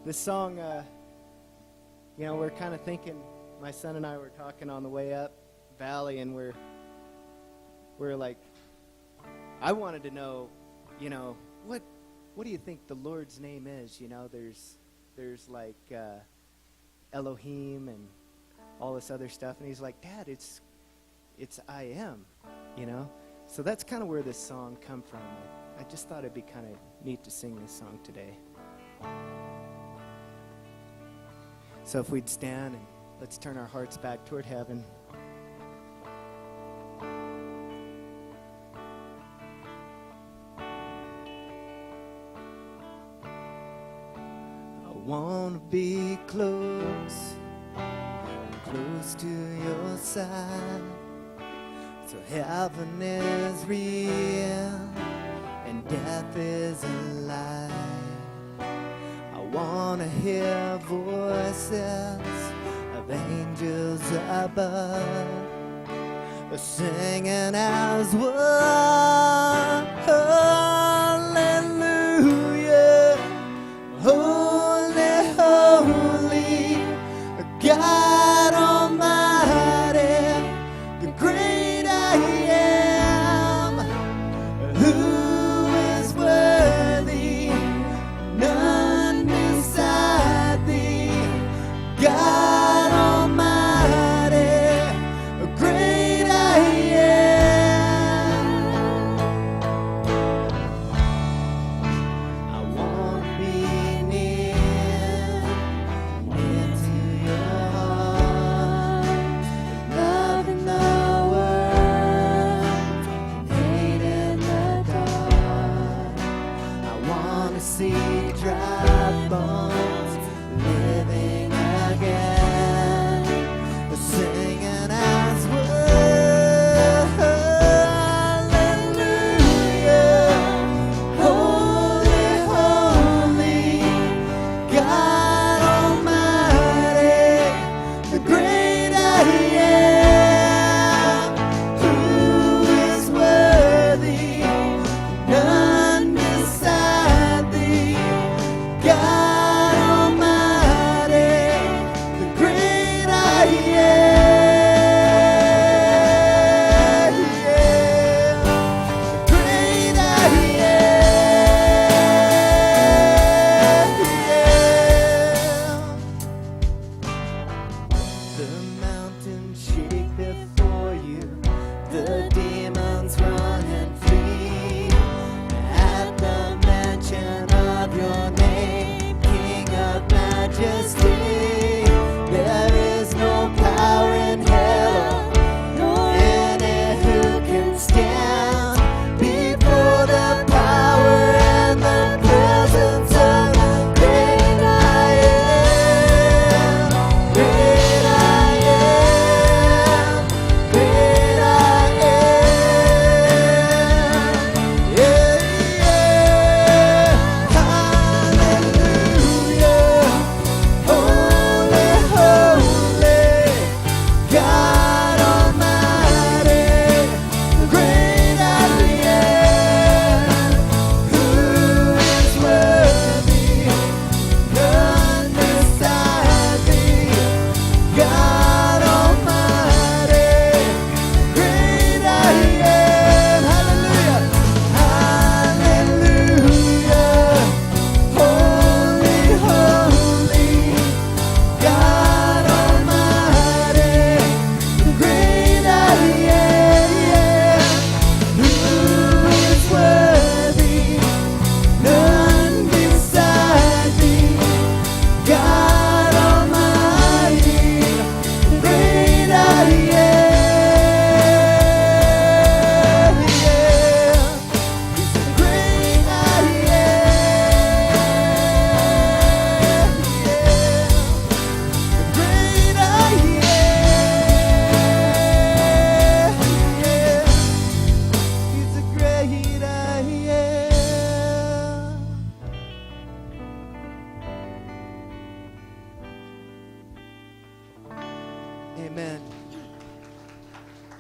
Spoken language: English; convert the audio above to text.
This song, we're kind of thinking, my son and I were talking on the way up Valley, and we're like, I wanted to know, what do you think the Lord's name is? There's like Elohim and all this other stuff, and he's like, Dad, it's I am, So that's kind of where this song come from. I just thought it'd be kind of neat to sing this song today. So if we'd stand and let's turn our hearts back toward heaven. I want to be close to your side, so heaven is real and death is a lie. I want to hear voices of angels above, singing as one. Hallelujah, holy, holy, God Almighty, the great I am, who is worthy, none beside thee, God Almighty, the great I am. I want to be near to your heart, love in the world, hate in the dark. I want to see dry bones living again, singing as one. Hallelujah, holy, holy, God Almighty, the great I am, who is worthy, none beside thee, God